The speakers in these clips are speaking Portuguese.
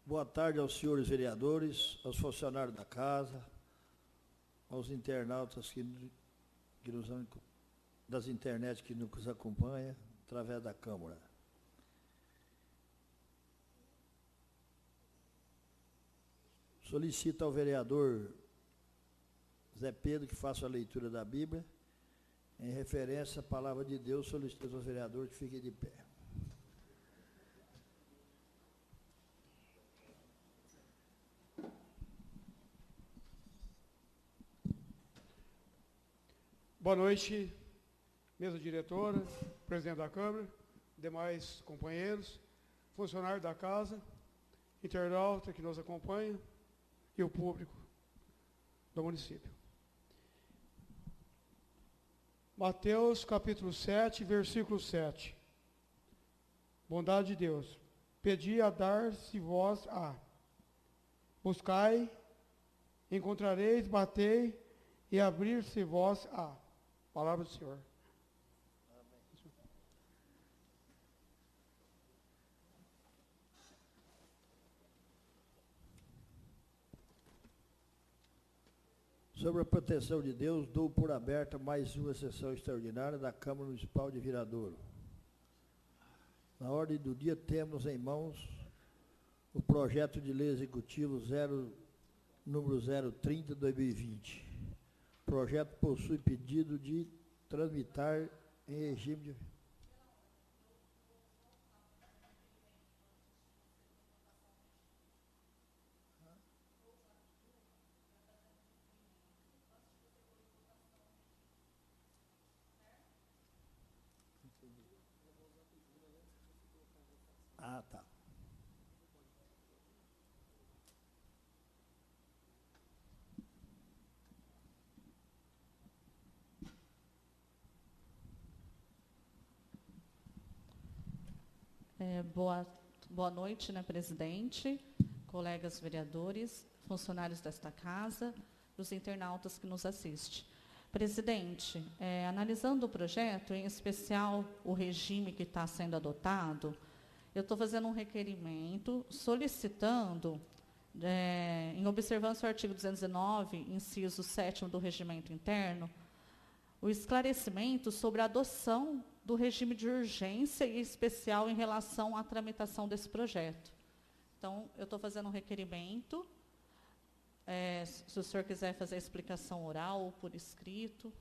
Boa tarde aos senhores vereadores, aos funcionários da casa, aos internautas das internet que nos acompanham através da Câmara. Solicito ao vereador Zé Pedro que faça a leitura da Bíblia. Em referência à palavra de Deus, solicito ao vereador que fique de pé. Boa noite, mesa diretora, presidente da Câmara, demais companheiros, funcionários da casa, internauta que nos acompanha e o público do município. Mateus capítulo 7, versículo 7. Bondade de Deus. Pedi a dar-se vós a. Buscai, encontrareis, batei e abrir-se vós a. Palavra do Senhor. Sobre a proteção de Deus, dou por aberta mais uma sessão extraordinária da Câmara Municipal de Viradouro. Na ordem do dia, temos em mãos o projeto de lei executivo número 030/2020. O projeto possui pedido de tramitar em regime de... Ah, tá. Boa noite, né, presidente, colegas vereadores, funcionários desta casa, os internautas que nos assistem. Presidente, analisando o projeto, em especial o regime que está sendo adotado, eu estou fazendo um requerimento solicitando, em observância ao artigo 209, inciso 7º do Regimento Interno, o esclarecimento sobre a adoção do regime de urgência e especial em relação à tramitação desse projeto. Então, eu estou fazendo um requerimento, se o senhor quiser fazer a explicação oral ou por escrito.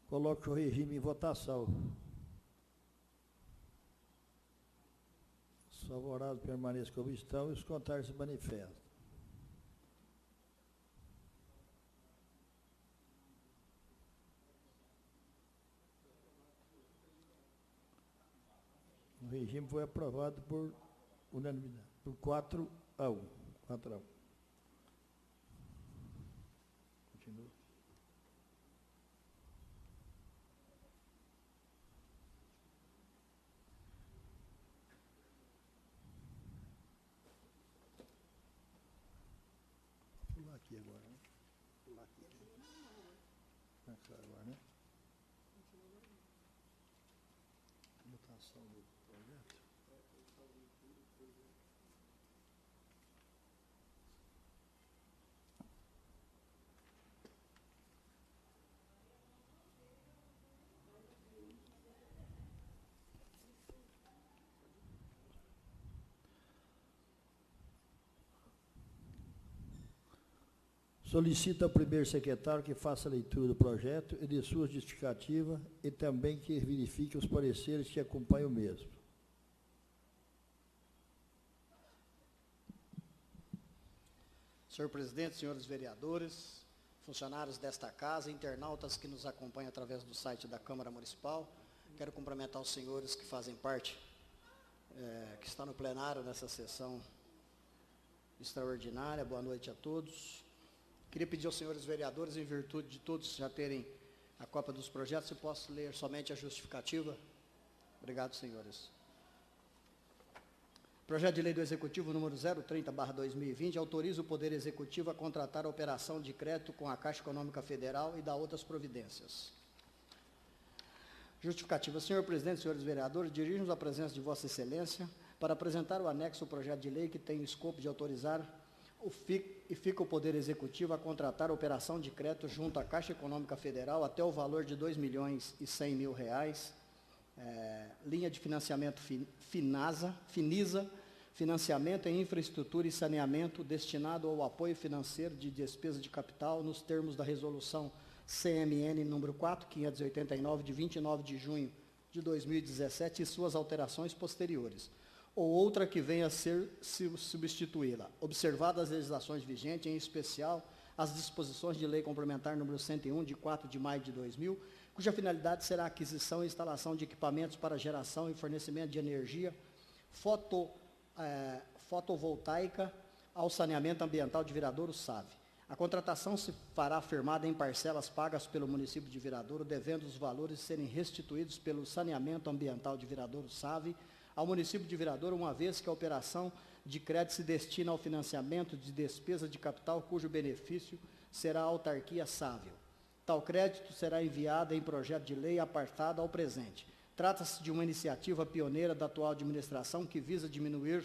Coloque o regime em votação. Os favoráveis permaneçam como estão e os contrários se manifestam. O regime foi aprovado por unanimidade, por 4-1. 4-1. Continua. Pular aqui agora, né? Pular aqui. Agora, né? Votação do projeto. Solicita ao primeiro secretário que faça a leitura do projeto e de sua justificativa e também que verifique os pareceres que acompanham o mesmo. Senhor presidente, senhores vereadores, funcionários desta casa, internautas que nos acompanham através do site da Câmara Municipal, quero cumprimentar os senhores que fazem parte, que estão no plenário nessa sessão extraordinária. Boa noite a todos. Queria pedir aos senhores vereadores, em virtude de todos já terem a cópia dos projetos, se posso ler somente a justificativa. Obrigado, senhores. Projeto de Lei do Executivo número 030/2020 autoriza o Poder Executivo a contratar a operação de crédito com a Caixa Econômica Federal e dá outras providências. Justificativa. Senhor presidente, senhores vereadores, dirigimos à presença de Vossa Excelência para apresentar o anexo ao projeto de lei que tem o escopo de autorizar e fica o Poder Executivo a contratar a operação de crédito junto à Caixa Econômica Federal até o valor de R$ 2.100.000, linha de financiamento Finisa, financiamento em infraestrutura e saneamento destinado ao apoio financeiro de despesa de capital nos termos da resolução CMN número 4589, de 29 de junho de 2017 e suas alterações posteriores, ou outra que venha a ser substituí-la, observadas as legislações vigentes, em especial as disposições de lei complementar número 101, de 4 de maio de 2000, cuja finalidade será a aquisição e instalação de equipamentos para geração e fornecimento de energia fotovoltaica ao saneamento ambiental de Viradouro Save. A contratação se fará firmada em parcelas pagas pelo município de Viradouro, devendo os valores serem restituídos pelo saneamento ambiental de Viradouro Save ao município de Viradouro, uma vez que a operação de crédito se destina ao financiamento de despesa de capital cujo benefício será a autarquia Sável. Tal crédito será enviado em projeto de lei apartado ao presente. Trata-se de uma iniciativa pioneira da atual administração que visa diminuir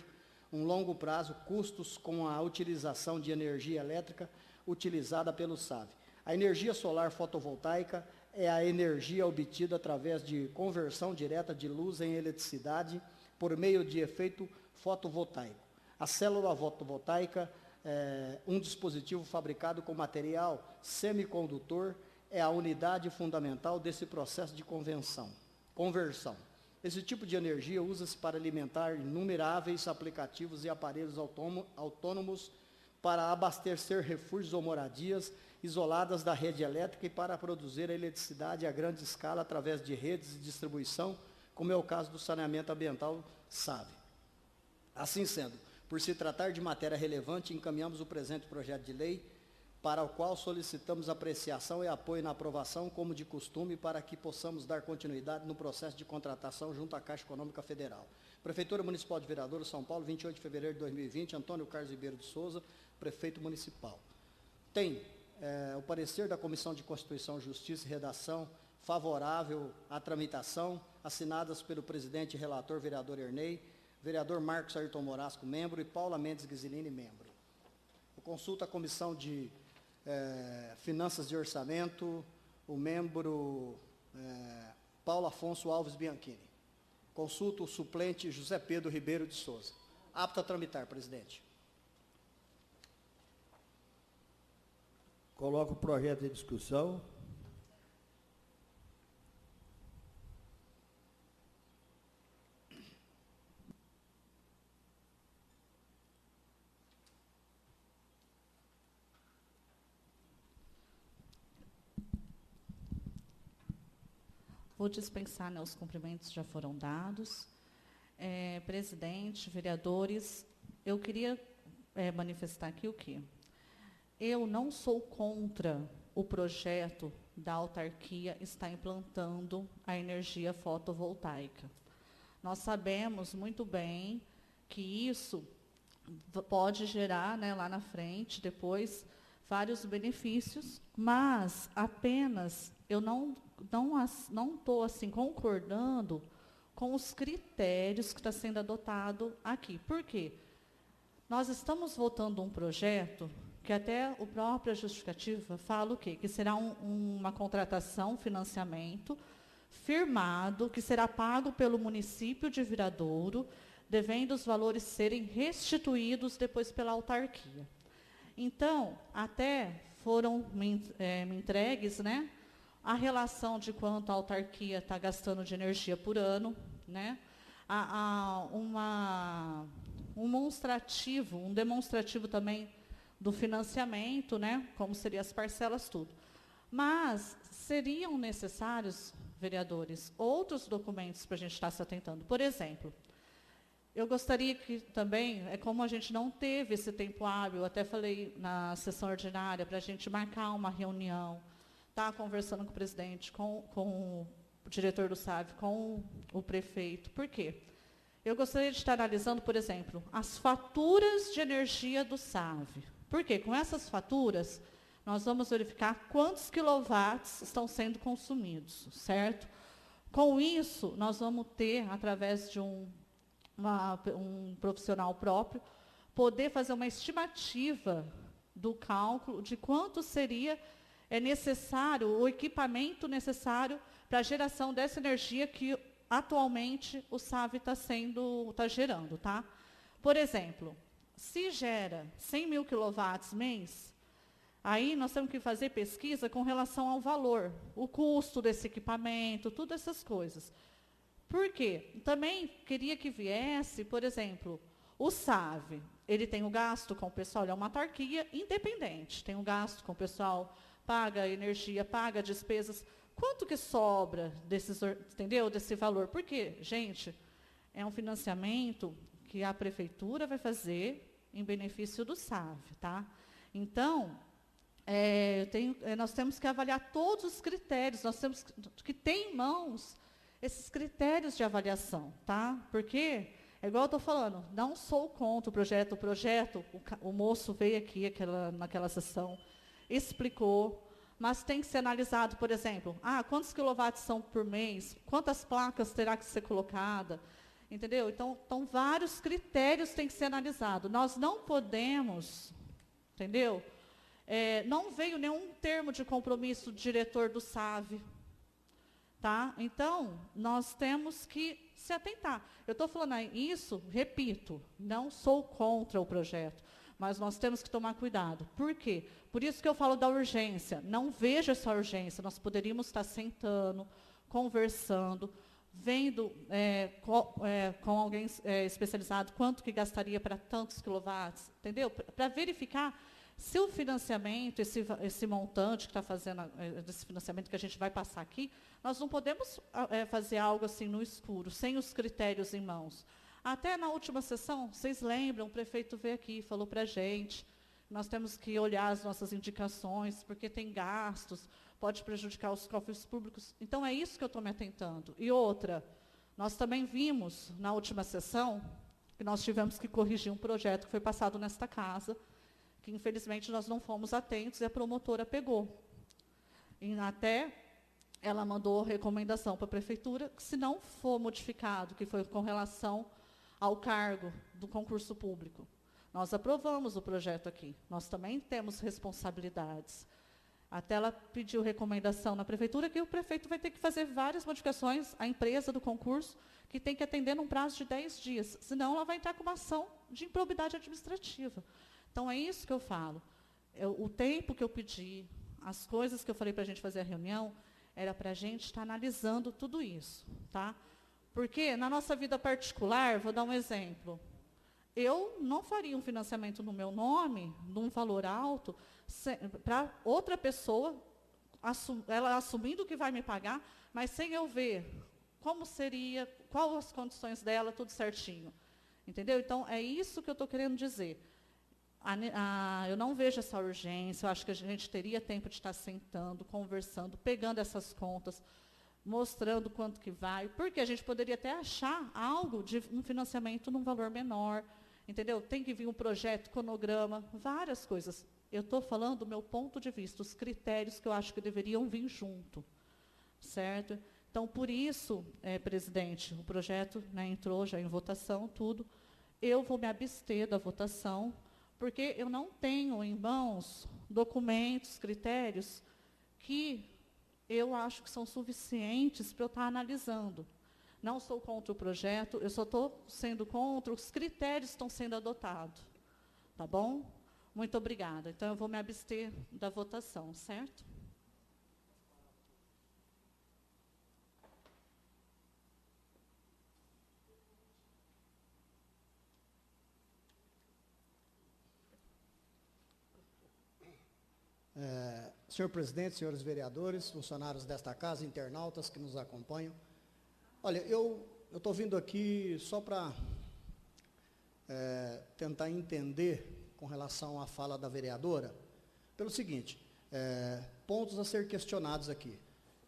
um longo prazo custos com a utilização de energia elétrica utilizada pelo SAV. A energia solar fotovoltaica é a energia obtida através de conversão direta de luz em eletricidade por meio de efeito fotovoltaico. A célula fotovoltaica é um dispositivo fabricado com material semicondutor, é a unidade fundamental desse processo de conversão. Esse tipo de energia usa-se para alimentar inumeráveis aplicativos e aparelhos autônomos, para abastecer refúgios ou moradias isoladas da rede elétrica e para produzir a eletricidade a grande escala através de redes de distribuição, como é o caso do saneamento ambiental SAVE. Assim sendo, por se tratar de matéria relevante, encaminhamos o presente projeto de lei, para o qual solicitamos apreciação e apoio na aprovação, como de costume, para que possamos dar continuidade no processo de contratação junto à Caixa Econômica Federal. Prefeitura Municipal de Viradouro, São Paulo, 28 de fevereiro de 2020, Antônio Carlos Ribeiro de Souza, Prefeito Municipal. Tem o parecer da Comissão de Constituição, Justiça e Redação favorável à tramitação, assinadas pelo presidente e relator, vereador Ernei, vereador Marcos Ayrton Morasco, membro, e Paula Mendes Ghiseline, membro. Eu consulto a Comissão de Finanças de Orçamento, o membro Paulo Afonso Alves Bianchini. Consulto o suplente José Pedro Ribeiro de Souza. Apto a tramitar, presidente. Coloco o projeto em discussão. Vou dispensar, né, os cumprimentos já foram dados. Presidente, vereadores, eu queria manifestar aqui o quê? Eu não sou contra o projeto da autarquia estar implantando a energia fotovoltaica. Nós sabemos muito bem que isso pode gerar, né, lá na frente, depois, vários benefícios, mas apenas eu não estou assim, concordando com os critérios que está sendo adotado aqui. Por quê? Nós estamos votando um projeto que até a própria justificativa fala o quê? Que será uma contratação, financiamento, firmado, que será pago pelo município de Viradouro, devendo os valores serem restituídos depois pela autarquia. Então, até foram me entregues, né, a relação de quanto a autarquia está gastando de energia por ano, né, um demonstrativo também do financiamento, né, como seriam as parcelas, tudo. Mas seriam necessários, vereadores, outros documentos para a gente estar se atentando. Por exemplo, eu gostaria que também, como a gente não teve esse tempo hábil, até falei na sessão ordinária, para a gente marcar uma reunião, tá, conversando com o presidente, com o diretor do SAV, com o prefeito. Por quê? Eu gostaria de estar analisando, por exemplo, as faturas de energia do SAV. Por quê? Com essas faturas, nós vamos verificar quantos quilowatts estão sendo consumidos, certo? Com isso, nós vamos ter, através de um profissional próprio, poder fazer uma estimativa do cálculo de quanto seria necessário, o equipamento necessário para a geração dessa energia que atualmente o SAV está gerando. Tá? Por exemplo, se gera 100 mil quilowatts mês, aí nós temos que fazer pesquisa com relação ao valor, o custo desse equipamento, todas essas coisas. Por quê? Também queria que viesse, por exemplo, o SAV, ele tem o gasto com o pessoal, ele é uma autarquia independente, tem o gasto com o pessoal, paga energia, paga despesas. Quanto que sobra desse valor? Porque, gente, é um financiamento que a prefeitura vai fazer em benefício do SAV, tá? Então, nós temos que avaliar todos os critérios, nós temos que ter em mãos esses critérios de avaliação, tá? Porque, é igual eu estou falando, não sou contra o projeto. O moço veio aqui naquela sessão, explicou, mas tem que ser analisado, por exemplo, quantos quilowatts são por mês, quantas placas terá que ser colocada, entendeu? Então, vários critérios têm que ser analisados. Nós não podemos, entendeu? Não veio nenhum termo de compromisso do diretor do SAV, tá? Então, nós temos que se atentar. Eu estou falando isso, repito, não sou contra o projeto, mas nós temos que tomar cuidado. Por quê? Por isso que eu falo da urgência. Não vejo essa urgência. Nós poderíamos estar sentando, conversando, vendo com alguém especializado quanto que gastaria para tantos quilowatts, entendeu? Para verificar se o financiamento, esse montante que está fazendo, esse financiamento que a gente vai passar aqui, nós não podemos fazer algo assim no escuro, sem os critérios em mãos. Até na última sessão, vocês lembram, o prefeito veio aqui e falou para a gente, nós temos que olhar as nossas indicações, porque tem gastos, pode prejudicar os cofres públicos. Então, é isso que eu estou me atentando. E outra, nós também vimos, na última sessão, que nós tivemos que corrigir um projeto que foi passado nesta casa, que, infelizmente, nós não fomos atentos e a promotora pegou. E até ela mandou recomendação para a prefeitura, que se não for modificado, que foi com relação ao cargo do concurso público, nós aprovamos o projeto aqui. Nós também temos responsabilidades. Até ela pediu recomendação na prefeitura, que o prefeito vai ter que fazer várias modificações, a empresa do concurso, que tem que atender num prazo de 10 dias, senão ela vai entrar com uma ação de improbidade administrativa. Então, é isso que eu falo. O tempo que eu pedi, as coisas que eu falei para a gente fazer a reunião, era para a gente estar analisando tudo isso. Tá? Porque, na nossa vida particular, vou dar um exemplo, eu não faria um financiamento no meu nome, num valor alto, para outra pessoa, ela assumindo que vai me pagar, mas sem eu ver como seria, quais as condições dela, tudo certinho. Entendeu? Então, é isso que eu estou querendo dizer. Eu não vejo essa urgência, eu acho que a gente teria tempo de estar sentando, conversando, pegando essas contas, mostrando quanto que vai, porque a gente poderia até achar algo de um financiamento num valor menor, entendeu? Tem que vir um projeto, cronograma, várias coisas. Eu estou falando do meu ponto de vista, os critérios que eu acho que deveriam vir junto, certo? Então, por isso, presidente, o projeto, né, entrou já em votação, tudo. Eu vou me abster da votação, porque eu não tenho em mãos documentos, critérios, que eu acho que são suficientes para eu estar analisando. Não sou contra o projeto, eu só estou sendo contra os critérios que estão sendo adotados. Tá bom? Muito obrigada. Então, eu vou me abster da votação, certo? Senhor presidente, senhores vereadores, funcionários desta casa, internautas que nos acompanham. Olha, eu estou vindo aqui só para tentar entender com relação à fala da vereadora, pelo seguinte, pontos a ser questionados aqui.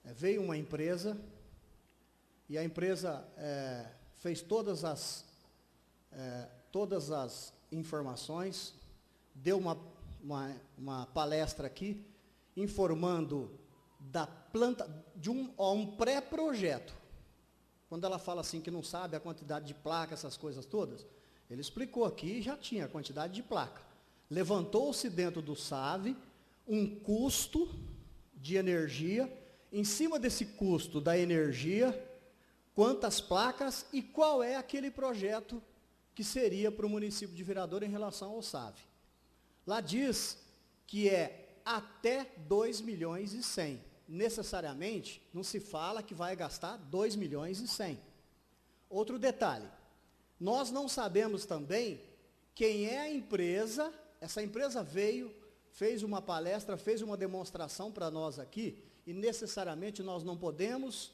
Veio uma empresa, e a empresa fez todas as informações, deu uma palestra aqui, informando da planta, de um pré-projeto. Quando ela fala assim que não sabe a quantidade de placa, essas coisas todas, ele explicou aqui, já tinha a quantidade de placa. Levantou-se dentro do SAV um custo de energia, em cima desse custo da energia, quantas placas e qual é aquele projeto que seria para o município de Viradouro em relação ao SAV. Lá diz que é até 2 milhões e 100. Necessariamente, não se fala que vai gastar 2 milhões e 100. Outro detalhe, nós não sabemos também quem é a empresa, essa empresa veio, fez uma palestra, fez uma demonstração para nós aqui, e necessariamente nós não podemos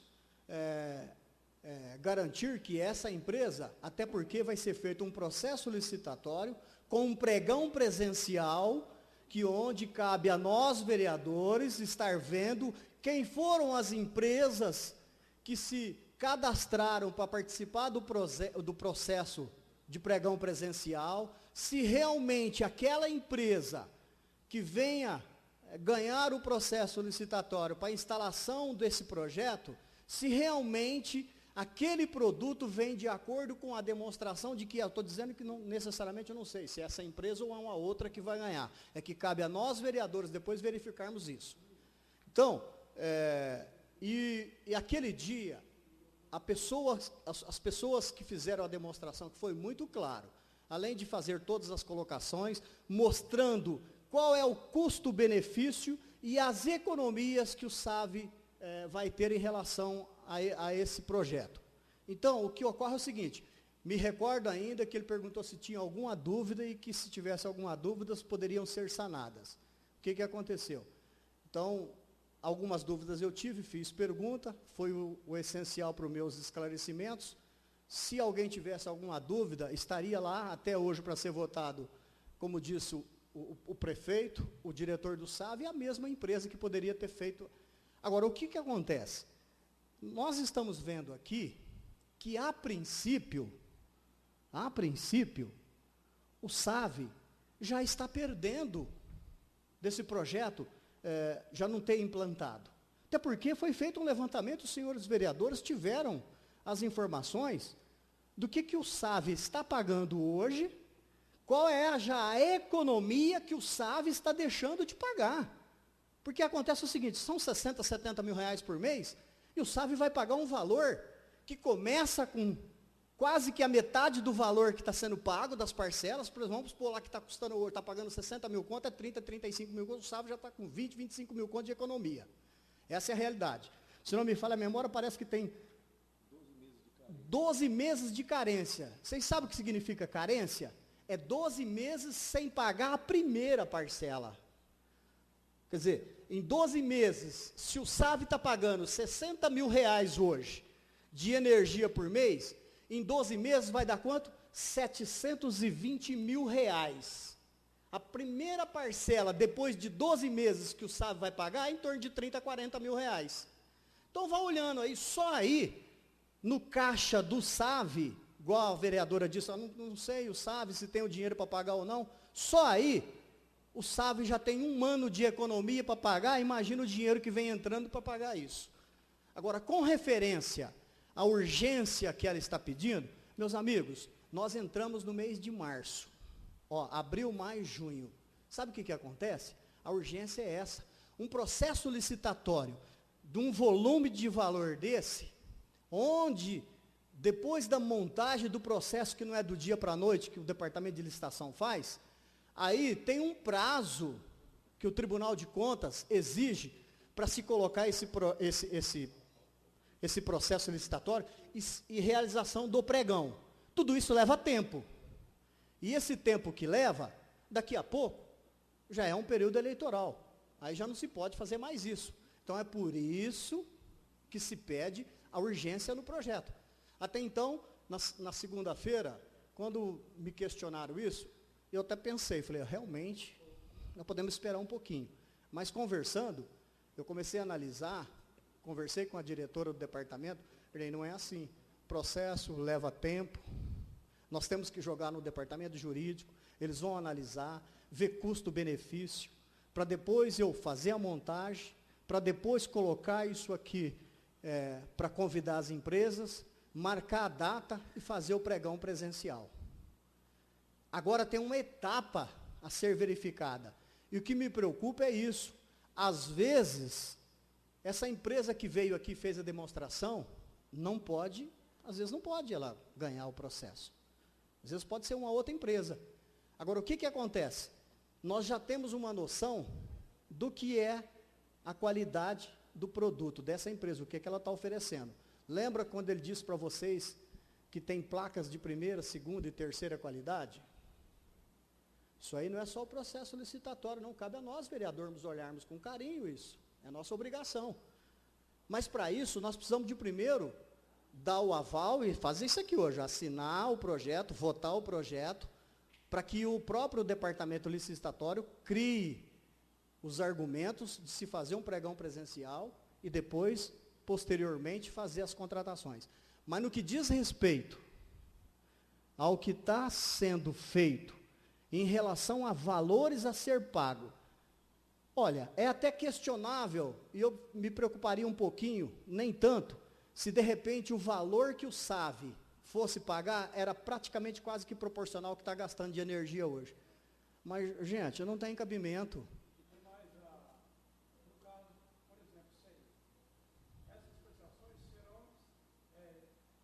garantir que essa empresa, até porque vai ser feito um processo licitatório, com um pregão presencial, que onde cabe a nós, vereadores, estar vendo quem foram as empresas que se cadastraram para participar do processo de pregão presencial, se realmente aquela empresa que venha ganhar o processo licitatório para a instalação desse projeto, se realmente aquele produto vem de acordo com a demonstração de que, eu estou dizendo que não, necessariamente eu não sei se é essa empresa ou é uma outra que vai ganhar. É que cabe a nós, vereadores, depois verificarmos isso. Então, e aquele dia, as pessoas que fizeram a demonstração, que foi muito claro, além de fazer todas as colocações, mostrando qual é o custo-benefício e as economias que o SAV vai ter em relação a esse projeto. Então, o que ocorre é o seguinte, me recordo ainda que ele perguntou se tinha alguma dúvida e que se tivesse alguma dúvida poderiam ser sanadas. O que aconteceu? Então, algumas dúvidas eu tive, fiz pergunta, foi o essencial para os meus esclarecimentos. Se alguém tivesse alguma dúvida, estaria lá até hoje para ser votado, como disse o prefeito, o diretor do SAV e a mesma empresa que poderia ter feito. Agora, o que acontece? Nós estamos vendo aqui que, a princípio, o SAV já está perdendo desse projeto, já não ter implantado. Até porque foi feito um levantamento, os senhores vereadores tiveram as informações do que o SAV está pagando hoje, qual é já a economia que o SAV está deixando de pagar. Porque acontece o seguinte, são 60, 70 mil reais por mês, e o SAV vai pagar um valor que começa com quase que a metade do valor que está sendo pago das parcelas. Por exemplo, vamos supor lá que está custando hoje, está pagando 60 mil conto, é 30, 35 mil conto, o SAV já está com 20, 25 mil conto de economia. Essa é a realidade. Se não me falha a memória, parece que tem 12 meses de carência. Vocês sabem o que significa carência? É 12 meses sem pagar a primeira parcela. Quer dizer, em 12 meses, se o SAV está pagando 60 mil reais hoje de energia por mês, em 12 meses vai dar quanto? 720 mil reais. A primeira parcela, depois de 12 meses que o SAV vai pagar, é em torno de 30, 40 mil reais. Então, vá olhando aí, só aí, no caixa do SAV, igual a vereadora disse, não sei o SAV se tem o dinheiro para pagar ou não, só aí, o SAV já tem um ano de economia para pagar, imagina o dinheiro que vem entrando para pagar isso. Agora, com referência à urgência que ela está pedindo, meus amigos, nós entramos no mês de março, abril, maio, junho. Sabe o que acontece? A urgência é essa. Um processo licitatório de um volume de valor desse, onde, depois da montagem do processo, que não é do dia para a noite, que o departamento de licitação faz, Aí tem um prazo que o Tribunal de Contas exige para se colocar esse processo licitatório e realização do pregão. Tudo isso leva tempo. E esse tempo que leva, daqui a pouco, já é um período eleitoral. Aí já não se pode fazer mais isso. Então é por isso que se pede a urgência no projeto. Até então, na segunda-feira, quando me questionaram isso, eu até pensei, falei, realmente, nós podemos esperar um pouquinho. Mas conversando, eu comecei a analisar, conversei com a diretora do departamento, falei, não é assim, o processo leva tempo, nós temos que jogar no departamento jurídico, eles vão analisar, ver custo-benefício, para depois eu fazer a montagem, para depois colocar isso aqui para convidar as empresas, marcar a data e fazer o pregão presencial. Agora tem uma etapa a ser verificada. E o que me preocupa é isso. Às vezes, essa empresa que veio aqui e fez a demonstração, às vezes não pode ela ganhar o processo. Às vezes pode ser uma outra empresa. Agora, o que acontece? Nós já temos uma noção do que é a qualidade do produto dessa empresa, o que ela está oferecendo. Lembra quando ele disse para vocês que tem placas de primeira, segunda e terceira qualidade? Isso aí não é só o processo licitatório, não cabe a nós, vereadores, olharmos com carinho isso. É nossa obrigação. Mas para isso, nós precisamos de primeiro dar o aval e fazer isso aqui hoje, assinar o projeto, votar o projeto, para que o próprio departamento licitatório crie os argumentos de se fazer um pregão presencial e depois, posteriormente, fazer as contratações. Mas no que diz respeito ao que está sendo feito em relação a valores a ser pago, olha, é até questionável, e eu me preocuparia um pouquinho, nem tanto, se de repente o valor que o SAV fosse pagar era praticamente quase que proporcional ao que está gastando de energia hoje. Mas, gente, não tem cabimento.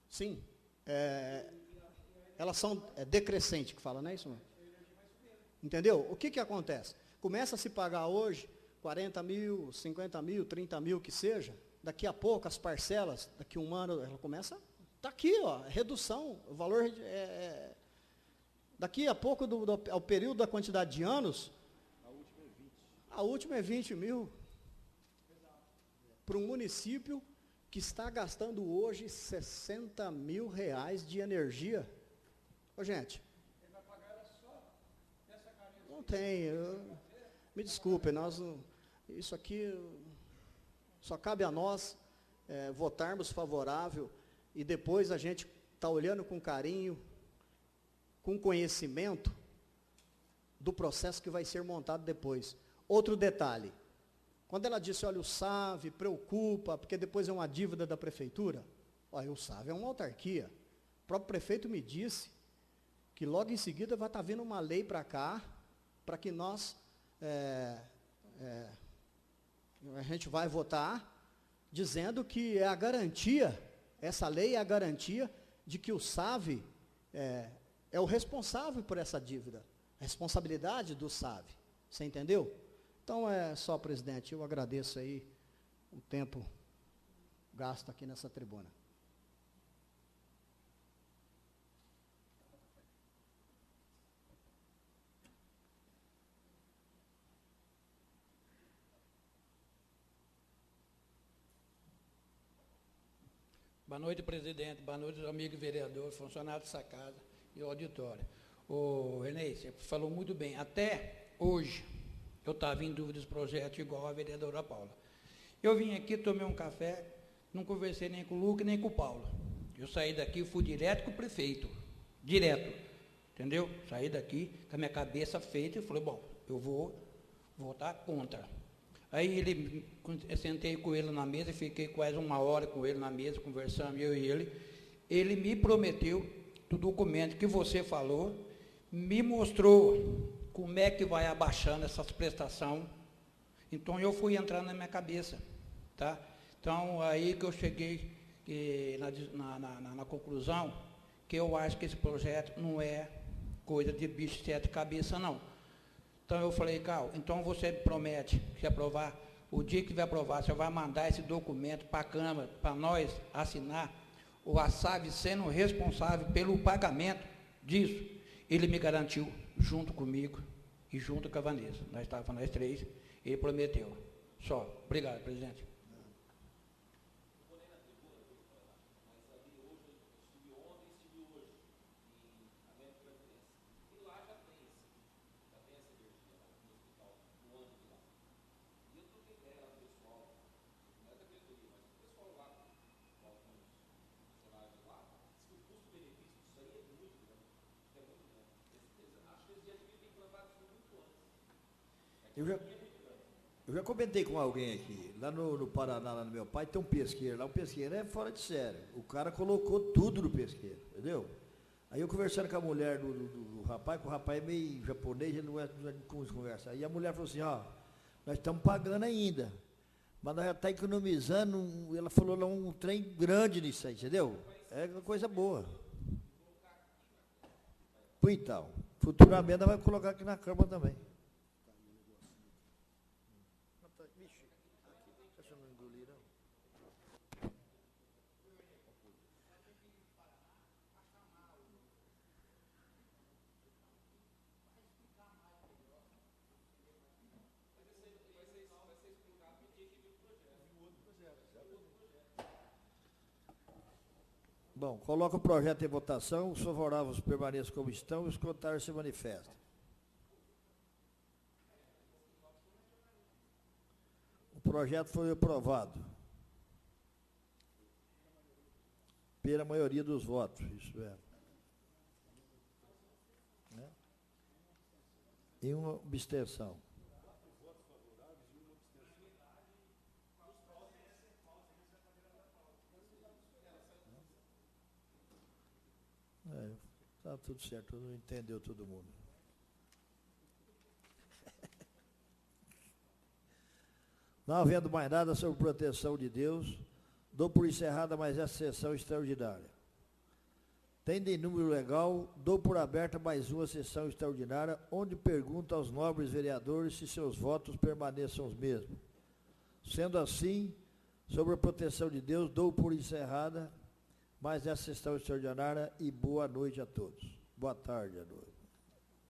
Sim, elas são decrescentes que fala, não é isso? Entendeu? O que acontece? Começa a se pagar hoje 40 mil, 50 mil, 30 mil, que seja, daqui a pouco as parcelas, daqui a um ano, ela começa, está aqui, ó, redução, o valor, daqui a pouco, ao período da quantidade de anos, a última é 20 mil, para um município que está gastando hoje 60 mil reais de energia. Ô, gente, não tem, me desculpe, isso aqui só cabe a nós votarmos favorável e depois a gente está olhando com carinho, com conhecimento do processo que vai ser montado depois. Outro detalhe, quando ela disse, olha, o SAV preocupa, porque depois é uma dívida da prefeitura, olha, o SAV é uma autarquia. O próprio prefeito me disse que logo em seguida vai estar vindo uma lei para cá, para que nós, a gente vai votar, dizendo que é a garantia, essa lei é a garantia de que o SAV é o responsável por essa dívida, a responsabilidade do SAV. Você entendeu? Então é só, presidente, eu agradeço aí o tempo gasto aqui nessa tribuna. Boa noite, presidente. Boa noite, amigo vereador, funcionário dessa casa e auditório. Ô, Renê, você falou muito bem. Até hoje, eu estava em dúvida dos projetos igual a vereadora Paula. Eu vim aqui, tomei um café, não conversei nem com o Lucas, nem com o Paulo. Eu saí daqui, fui direto com o prefeito. Direto. Entendeu? Saí daqui com a minha cabeça feita e falei, bom, eu vou votar contra. Aí eu sentei com ele na mesa, fiquei quase uma hora com ele na mesa, conversando, eu e ele. Ele me prometeu do documento que você falou, me mostrou como é que vai abaixando essas prestações. Então, eu fui entrar na minha cabeça. Tá? Então, aí que eu cheguei na conclusão que eu acho que esse projeto não é coisa de bicho de sete cabeças, não. Então eu falei, Cal, então você promete que aprovar, o dia que vai aprovar, você vai mandar esse documento para a Câmara, para nós assinar, o ASAV sendo responsável pelo pagamento disso. Ele me garantiu, junto comigo e junto com a Vanessa. Nós estávamos nós três, ele prometeu. Só. Obrigado, presidente. Eu já comentei com alguém aqui, lá no Paraná, lá no meu pai, tem um pesqueiro, lá o pesqueiro é fora de série, o cara colocou tudo no pesqueiro, entendeu? Aí eu conversando com a mulher do rapaz, que o rapaz é meio japonês, ele não é com conversa, aí a mulher falou assim, ó, nós estamos pagando ainda, mas nós já estamos economizando, ela falou lá um trem grande nisso aí, entendeu? É uma coisa boa. Então, futuramente nós vamos colocar aqui na Câmara também. Bom, coloca o projeto em votação, os favoráveis permaneçam como estão e os contrários se manifestam. O projeto foi aprovado pela maioria dos votos, isso é. E uma abstenção. Está tudo certo, entendeu todo mundo. Não havendo mais nada sobre proteção de Deus, dou por encerrada mais essa sessão extraordinária. Tendo em número legal, dou por aberta mais uma sessão extraordinária, onde pergunto aos nobres vereadores se seus votos permaneçam os mesmos. Sendo assim, sobre a proteção de Deus, dou por encerrada mais essa sessão extraordinária e boa noite a todos. Boa tarde a todos.